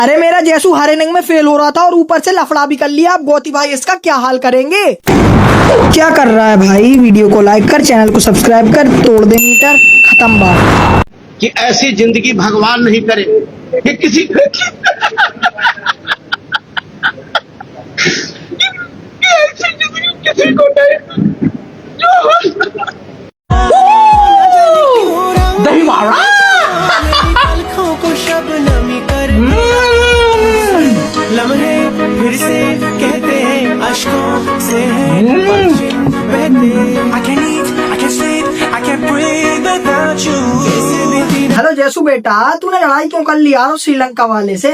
अरे मेरा जैसू हर इनिंग में फेल हो रहा था और ऊपर से लफड़ा भी कर लिया। अब गोती भाई इसका क्या हाल करेंगे? क्या कर रहा है भाई? वीडियो को लाइक कर, चैनल को सब्सक्राइब कर, तोड़ दे मीटर, खत्म बात। कि ऐसी जिंदगी भगवान नहीं करे कि किसी ऐसी जिंदगी किसी को नहीं दही मारा को शबनमी कर लम्हे फिर से कहते हैं अश्कों से बहते I can't eat, I can't sleep, I can't breathe without you। Hello Jaisu बेटा, तूने लड़ाई क्यों कर ली यार श्रीलंका वाले से?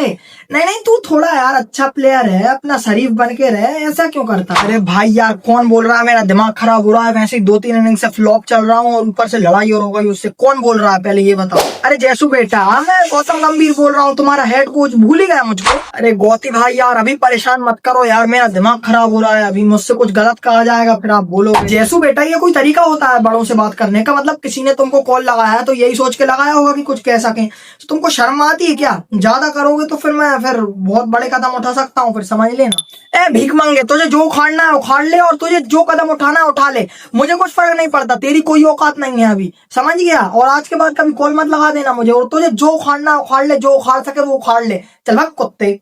नहीं नहीं, तू थोड़ा यार अच्छा प्लेयर है, अपना शरीफ बन के रहे, ऐसा क्यों करता? अरे भाई यार, कौन बोल रहा है मेरा दिमाग खराब हो रहा है? वैसे ही 2-3 इनिंग से फ्लॉप चल रहा हूँ और ऊपर से लड़ाई और हो गई उससे। कौन बोल रहा है पहले ये बताओ? अरे जैसू बेटा, मैं गौतम गंभीर बोल रहा हूँ, तुम्हारा हेड कोच। भूल ही गया मुझको? अरे गौती भाई यार, अभी परेशान मत करो यार, मेरा दिमाग खराब हो रहा है। अभी मुझसे कुछ गलत कहा जाएगा फिर आप बोलोगे। जैसू बेटा, ये कोई तरीका होता है बड़ों से बात करने का? मतलब किसी ने तुमको कॉल लगाया तो यही सोच के लगाया होगा कि कुछ कह सके। तो तुमको शर्म आती है क्या? ज्यादा करोगे तो फिर मैं बहुत बड़े कदम उठा सकता हूँ, फिर समझ लेना। ए भीख मांगे, तुझे जो उखाड़ना है उखाड़ ले और तुझे जो कदम उठाना है उठा ले, मुझे कुछ फर्क नहीं पड़ता। तेरी कोई औकात नहीं है अभी, समझ गया? और आज के बाद कभी कॉल मत लगा देना मुझे। और तुझे जो उखाड़ना है उखाड़ ले, जो उखाड़ सके वो उखाड़ ले। चल भाग कुत्ते।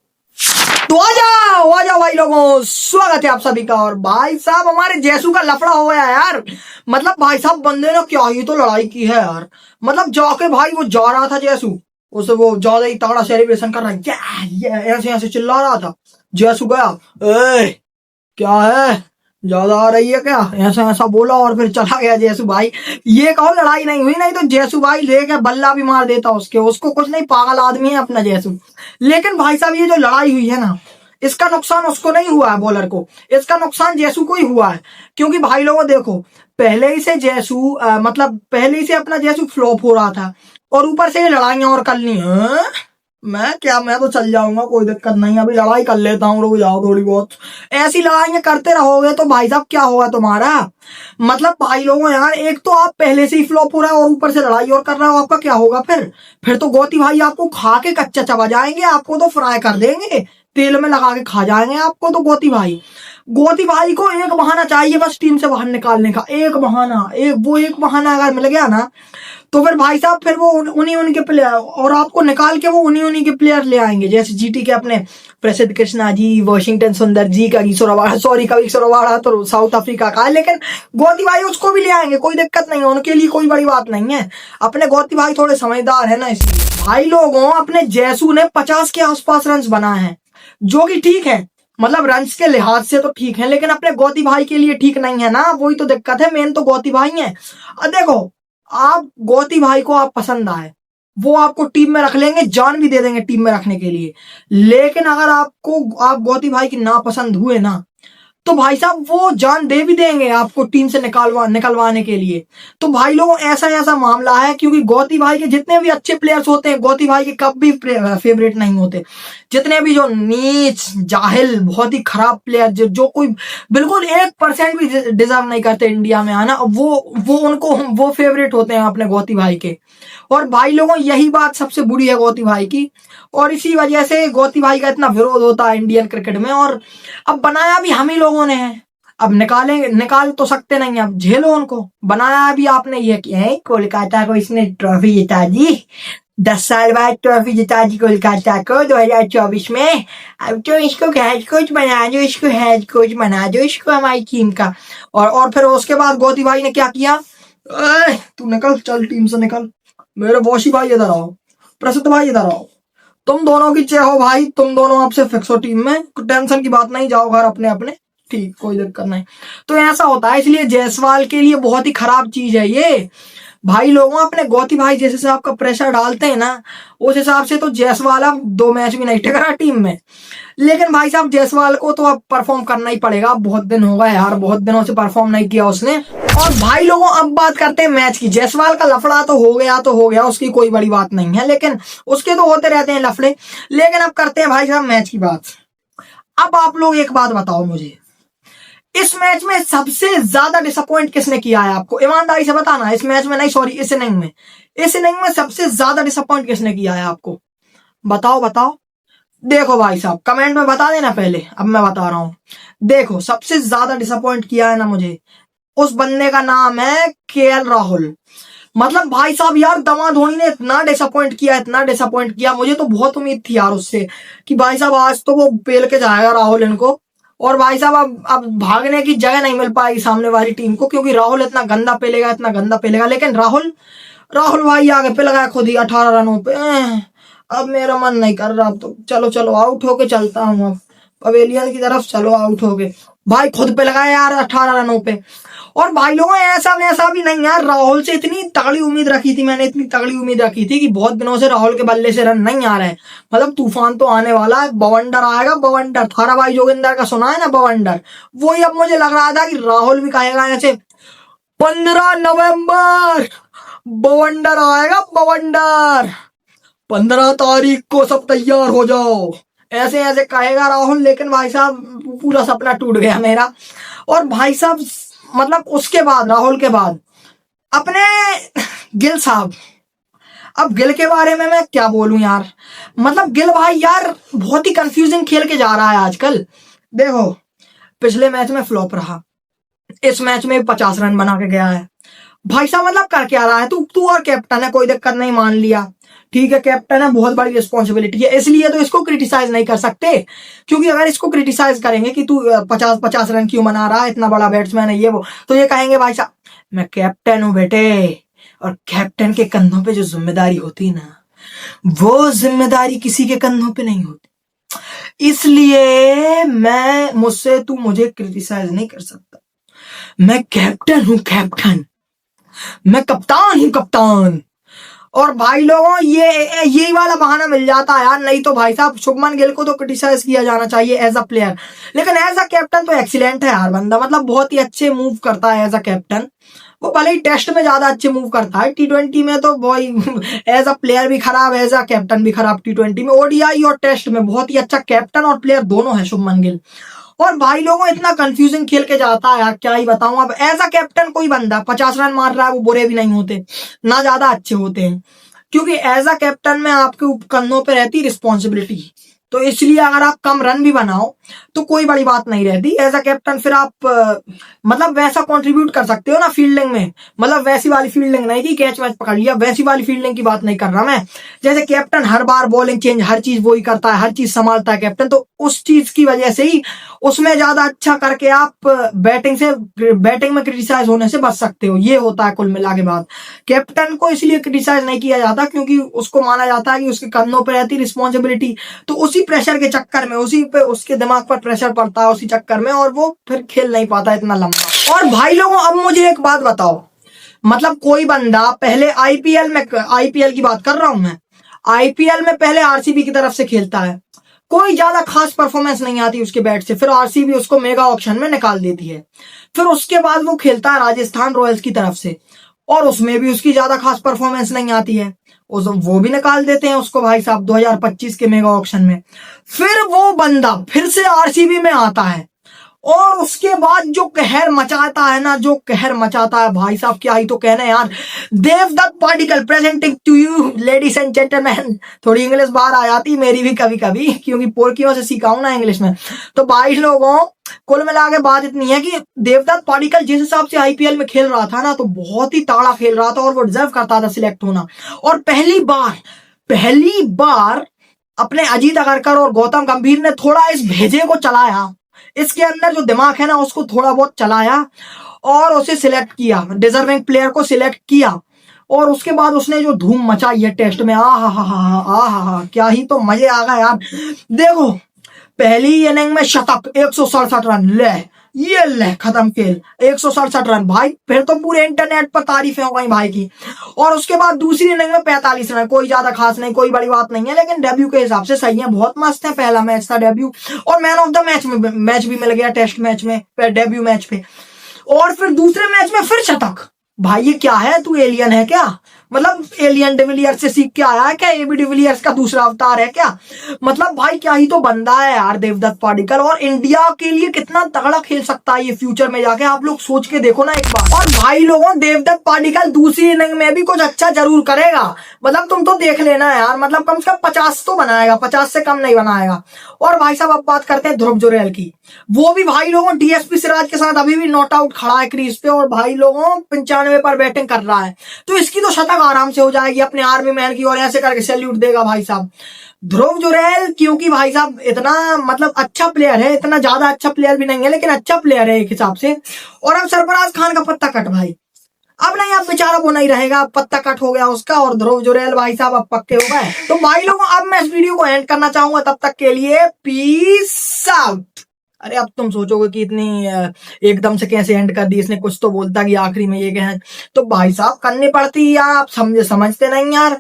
तो आ जाओ भाई लोगों, स्वागत है आप सभी का। और भाई साहब, हमारे जैसू का लफड़ा हो गया यार। मतलब भाई साहब, बंदे ने क्या ही तो लड़ाई की है यार। मतलब जाके भाई वो जा रहा था जैसू, उसे वो ज्यादा ही तगड़ा सेलिब्रेशन कर रहा है, ये ऐसे ऐसे चिल्ला रहा था। जैसू गया, ए क्या है, ज्यादा आ रही है क्या? ऐसा ऐसा बोला और फिर चला गया जैसू भाई। ये कहो लड़ाई नहीं हुई, नहीं तो जैसू भाई लेके बल्ला भी मार देता उसको कुछ नहीं, पागल आदमी है अपना जैसू। लेकिन भाई साहब, ये जो लड़ाई हुई है ना, इसका नुकसान उसको नहीं हुआ है, बॉलर को। इसका नुकसान जैसू को ही हुआ है। क्योंकि भाई लोगों देखो, पहले ही से जैसू मतलब पहले ही से अपना जैसू फ्लॉप हो रहा था और ऊपर से ये लड़ाइयां और कर ली। मैं तो चल जाऊंगा, कोई दिक्कत नहीं, अभी लड़ाई कर लेता हूँ, रुक जाओ थोड़ी बहुत। ऐसी लड़ाइयां करते रहोगे तो भाई साहब क्या होगा तुम्हारा? मतलब भाई लोगों यार, एक तो आप पहले से ही फ्लॉप हो रहा है और ऊपर से लड़ाई और कर रहा हो, आपका क्या होगा फिर तो गोती भाई आपको खा के कच्चा चबा जाएंगे, आपको तो फ्राई कर देंगे, तेल में लगा के खा जाएंगे आपको तो गोती भाई को एक बहाना चाहिए बस टीम से बाहर निकालने का। एक बहाना अगर मिल गया ना, तो फिर भाई साहब फिर वो उन्हीं के प्लेयर, और आपको निकाल के वो उन्हीं के प्लेयर ले आएंगे। जैसे जीटी के अपने प्रसिद्ध कृष्णा जी, वॉशिंगटन सुंदर जी, कगिसो रबाड़ा तो साउथ अफ्रीका का है, लेकिन गोती भाई उसको भी ले आएंगे, कोई दिक्कत नहीं है, उनके लिए कोई बड़ी बात नहीं है। अपने गोती भाई थोड़े समझदार है ना, इसलिए भाई लोगों अपने जैसू ने 50 के आसपास रन बनाए हैं, जो कि ठीक है, मतलब रन्स के लिहाज से तो ठीक है, लेकिन अपने गोती भाई के लिए ठीक नहीं है ना, वही तो दिक्कत है। मेन तो गोती भाई है। अब देखो, आप गोती भाई को आप पसंद आए, वो आपको टीम में रख लेंगे, जान भी दे देंगे टीम में रखने के लिए। लेकिन अगर आप गोती भाई की नापसंद हुए ना, तो भाई साहब वो जान दे भी देंगे आपको टीम से निकलवाने के लिए। तो भाई लोगों, ऐसा मामला है। क्योंकि गोती भाई के जितने भी अच्छे प्लेयर्स होते हैं, गोती भाई के कभी फेवरेट नहीं होते। जितने भी जो नीच जाहिल बहुत ही खराब प्लेयर, जो कोई बिल्कुल 1% भी डिजर्व नहीं करते इंडिया में आना, वो फेवरेट होते हैं अपने गोती भाई के। और भाई लोगों, यही बात सबसे बुरी है गोती भाई की, और इसी वजह से गोती भाई का इतना विरोध होता है इंडियन क्रिकेट में। और अब बनाया भी हम ही लोगों ने है, अब निकाल तो सकते नहीं, अब झेलो उनको। बनाया भी आपने ये कि कोलकाता को इसने ट्रॉफी जिता दी, 10 साल बाद ट्रॉफी जिता दी कोलकाता को 2024 में। अब तो इसको हेड कोच बना दो, इसको हमारी टीम का। और फिर उसके बाद गोती भाई ने क्या किया? तू निकल, चल टीम से निकल। मेरे वॉशी भाई इधर आओ, प्रसिद्ध भाई इधर आओ, तुम दोनों की चेह हो भाई, तुम दोनों आपसे फिक्स हो टीम में, टेंशन की बात नहीं, जाओ घर अपने अपने, ठीक, कोई दिक्कत नहीं। तो ऐसा होता है, इसलिए जायसवाल के लिए बहुत ही खराब चीज है ये। भाई लोगों, अपने गोती भाई जैसे से आपका प्रेशर डालते हैं ना, उस हिसाब से तो जायसवाल अब 2 मैच भी नहीं टिक रहा टीम में। लेकिन भाई साहब, जायसवाल को तो अब परफॉर्म करना ही पड़ेगा, बहुत दिन हो गए यार, बहुत दिनों से परफॉर्म नहीं किया उसने। और भाई लोगों, अब बात करते हैं मैच की। जायसवाल का लफड़ा तो हो गया, उसकी कोई बड़ी बात नहीं है, लेकिन उसके तो होते रहते हैं लफड़े। लेकिन अब करते हैं भाई साहब मैच की बात। अब आप लोग एक बात बताओ मुझे, इस मैच में सबसे ज्यादा डिसअपॉइंट किसने किया है आपको? ईमानदारी से बताना। इस मैच में नहीं, सॉरी, इस इनिंग में सबसे ज्यादा डिसअपॉइंट किसने किया है आपको? बताओ। देखो भाई साहब, कमेंट में बता देना पहले, अब मैं बता रहा हूं। देखो, सबसे ज्यादा डिसअपॉइंट किया है ना मुझे, उस बंदे का नाम है केएल राहुल। मतलब भाई साहब यार, दमा धोनी ने इतना डिसअपॉइंट किया, इतना डिसअपॉइंट किया। मुझे तो बहुत उम्मीद थी यार उससे कि भाई साहब आज तो वो पेल के जाएगा राहुल इनको। और भाई साहब अब भागने की जगह नहीं मिल पाएगी सामने वाली टीम को, क्योंकि राहुल इतना गंदा पेलेगा, इतना गंदा पेलेगा। लेकिन राहुल भाई आगे पे लगाया खुद ही 18 रनों पे। अब मेरा मन नहीं कर रहा, अब तो चलो चलो आउट होके चलता हूँ। अब पवेलियन की तरफ चलो आउट होके। भाई खुद पे लगाया यार 18 रनों पे। और भाई लोगों, ऐसा वैसा भी नहीं यार, राहुल से इतनी तगड़ी उम्मीद रखी थी मैंने, इतनी तगड़ी उम्मीद रखी थी कि बहुत दिनों से राहुल के बल्ले से रन नहीं आ रहे। मतलब तूफान तो आने वाला है, बवंडर आएगा, बवंडर। थारा भाई जोगिंदर का सुना है ना, बवंडर। वही अब मुझे लग रहा था कि राहुल भी कहेगा ऐसे 15 नवंबर बवंडर आएगा, बवंडर। 15 तारीख को सब तैयार हो जाओ, ऐसे ऐसे कहेगा राहुल। लेकिन भाई साहब पूरा सपना टूट गया मेरा। और भाई साहब मतलब उसके बाद, राहुल के बाद अपने गिल साहब। अब गिल के बारे में मैं क्या बोलूं यार। मतलब गिल भाई यार बहुत ही कंफ्यूजिंग खेल के जा रहा है आजकल। देखो, पिछले मैच में फ्लॉप रहा, इस मैच में 50 रन बना के गया है। भाई साहब मतलब कर क्या रहा है तू और कैप्टन है, कोई दिक्कत नहीं, मान लिया, ठीक है, कैप्टन है, बहुत बड़ी रिस्पॉन्सिबिलिटी है, इसलिए तो इसको क्रिटिसाइज नहीं कर सकते। क्योंकि अगर इसको क्रिटिसाइज करेंगे कि तू 50 रन क्यों बना रहा है, इतना बड़ा बैट्समैन है ये वो, तो ये कहेंगे भाई साहब मैं कैप्टन हूं बेटे, और कैप्टन के कंधों पे जो जिम्मेदारी होती है ना, वो जिम्मेदारी किसी के कंधों पे नहीं होती। इसलिए तू मुझे क्रिटिसाइज नहीं कर सकता। मैं कैप्टन हूं, कैप्टन, मैं कप्तान हूं, कप्तान। और भाई लोगों, यही वाला बहाना मिल जाता है यार। नहीं तो भाई साहब शुभमन गिल को तो क्रिटिसाइज किया जाना चाहिए एज अ प्लेयर, लेकिन एज अ कैप्टन तो एक्सीलेंट है यार बंदा। मतलब बहुत ही अच्छे मूव करता है एज अ कैप्टन। वो भले ही टेस्ट में ज्यादा अच्छे मूव करता है, T20 में तो भाई एज अ प्लेयर भी खराब, एज अ कैप्टन भी खराब। T20 में, ODI और टेस्ट में बहुत ही अच्छा कैप्टन और प्लेयर दोनों है शुभमन गिल। और भाई लोगों, इतना कंफ्यूजिंग खेल के जाता है यार, क्या ही बताऊं। अब एज अ कैप्टन कोई बंदा 50 रन मार रहा है, वो बुरे भी नहीं होते ना ज्यादा अच्छे होते हैं, क्योंकि एज अ कैप्टन में आपके कंधों पे रहती रिस्पॉन्सिबिलिटी। तो इसलिए अगर आप कम रन भी बनाओ तो कोई बड़ी बात नहीं रहती एज अ कैप्टन। फिर आप मतलब वैसा कंट्रीब्यूट कर सकते हो ना फील्डिंग में। मतलब वैसी वाली फील्डिंग नहीं कि कैच मैच पकड़ लिया, वैसी वाली फील्डिंग की बात नहीं कर रहा मैं। जैसे कैप्टन हर बार बॉलिंग चेंज, हर चीज वही करता है, हर चीज संभालता है कैप्टन, तो उस चीज की वजह से ही उसमें ज्यादा अच्छा करके आप बैटिंग में क्रिटिसाइज होने से बच सकते हो। ये होता है कुल मिला के बात। कैप्टन को इसलिए क्रिटिसाइज नहीं किया जाता क्योंकि उसको माना जाता है कि उसके कंधों पर रहती रिस्पॉन्सिबिलिटी, तो उसी प्रेशर के चक्कर में, उसी पे उसके दिमाग पर प्रेशर पड़ता है उसी चक्कर में, और वो फिर खेल नहीं पाता इतना लंबा। और भाई लोगों, अब मुझे एक बात बताओ, मतलब कोई बंदा पहले आईपीएल की बात कर रहा हूं मैं, आईपीएल में पहले आरसीबी की तरफ से खेलता है, कोई ज्यादा खास परफॉर्मेंस नहीं आती उसके बैट से, फिर आरसीबी उसको मेगा ऑप्शन में निकाल देती है। फिर उसके बाद वो खेलता है राजस्थान रॉयल्स की तरफ से, और उसमें भी उसकी ज्यादा खास परफॉर्मेंस नहीं आती है, वो भी निकाल देते हैं उसको भाई साहब 2025 के मेगा ऑक्शन में। फिर वो बंदा फिर से आरसीबी में आता है, और उसके बाद जो कहर मचाता है ना, जो कहर मचाता है भाई साहब, क्या ही तो कहना है यार। Devdutt Padikkal presenting to you ladies and gentleman. थोड़ी इंग्लिश बाहर आ जाती मेरी भी कभी कभी, क्योंकि पोर्कियों से सीखा हूं ना इंग्लिश में। तो भाई लोगों, कुल मिला के बात इतनी है कि देवदत्त पाडिक्कल जिस हिसाब से आईपीएल में खेल रहा था ना, तो बहुत ही तगड़ा खेल रहा था, और वो डिजर्व करता था सिलेक्ट होना। और पहली बार अपने अजीत अगरकर और गौतम गंभीर ने थोड़ा इस भेजे को चलाया, इसके अंदर जो दिमाग है ना उसको थोड़ा बहुत चलाया, और उसे सिलेक्ट किया, डिजर्विंग प्लेयर को सिलेक्ट किया। और उसके बाद उसने जो धूम मचाई है टेस्ट में, आ क्या ही तो मजे आ गए यार। देखो, पहली इनिंग में शतक, 167 रन, ले खत्म खेल, 167 रन भाई। फिर तो पूरे इंटरनेट पर तारीफें हो गई भाई की। और उसके बाद दूसरी इनिंग में 45 रन, कोई ज्यादा खास नहीं, कोई बड़ी बात नहीं है, लेकिन डेब्यू के हिसाब से सही है, बहुत मस्त है। पहला मैच था डेब्यू, और मैन ऑफ द मैच भी मिल गया टेस्ट मैच में, डेब्यू मैच पे। और फिर दूसरे मैच में फिर शतक। भाई ये क्या है, तू एलियन है क्या? मतलब एलियन डिविलियर्स से सीख के आया है क्या? एबी डिविलियर्स का दूसरा अवतार है क्या? मतलब भाई क्या ही तो बंदा है यार देवदत्त पाडिक्कल, और इंडिया के लिए कितना तगड़ा खेल सकता है ये फ्यूचर में जाके, आप लोग सोच के देखो ना एक बार। और भाई लोगों, देवदत्त पाडिक्कल दूसरी इनिंग में भी कुछ अच्छा जरूर करेगा, मतलब तुम तो देख लेना यार, मतलब कम से कम 50 तो बनाएगा, 50 से कम नहीं बनाएगा। और भाई साहब अब बात करते हैं ध्रुव जुरैल की, वो भी भाई लोगों डीएसपी सिराज के साथ अभी भी नॉट आउट खड़ा है क्रीज पे, और भाई लोगों 95 पर बैटिंग कर रहा है, तो इसकी तो शतक आराम से हो जाएगी अपने आर्मी मैन की, और ऐसे करके सैल्यूट देगा भाई साहब ध्रुव जुरैल, क्योंकि भाई साहब इतना मतलब अच्छा प्लेयर है, इतना ज्यादा अच्छा प्लेयर भी नहीं है लेकिन अच्छा प्लेयर है एक हिसाब से। और अब सरफराज खान का पत्ता कट भाई, अब नहीं, अब बेचारा वो नहीं रहेगा, अब पत्ता कट हो गया उसका, और ध्रुव जुरैल भाई साहब अब पक्के हो गए। तो भाई लोगों अब मैं इस वीडियो को एंड करना चाहूंगा, तब तक के लिए पीस आउट। अरे अब तुम सोचोगे कि इतनी एकदम से कैसे एंड कर दी इसने, कुछ तो बोलता कि आखिरी में ये कहें, तो भाई साहब करनी पड़ती यार, आप समझते नहीं यार।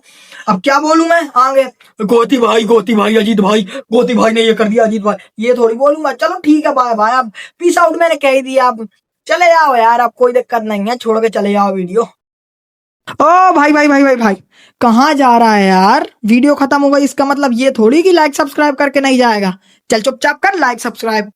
अब क्या बोलूं मैं आगे, गोती भाई अजीत भाई, गोती भाई ने ये कर दिया अजीत भाई, ये थोड़ी बोलूंगा। चलो ठीक है बाय बाय, अब पीस आउट मैंने कह ही दिया, अब चले जाओ यार, अब कोई दिक्कत नहीं है, छोड़ के चले जाओ वीडियो। ओ भाई कहाँ जा रहा है यार, वीडियो खत्म हो गई, इसका मतलब ये थोड़ी कि लाइक सब्सक्राइब करके नहीं जाएगा। चल चुपचाप कर लाइक सब्सक्राइब।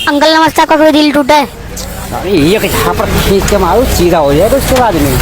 अंकल नमस्ते, आपका कोई दिल टूटा है? अरे एक झापड़ खींच के मारो सीधा हो जाएगा उसके बाद में।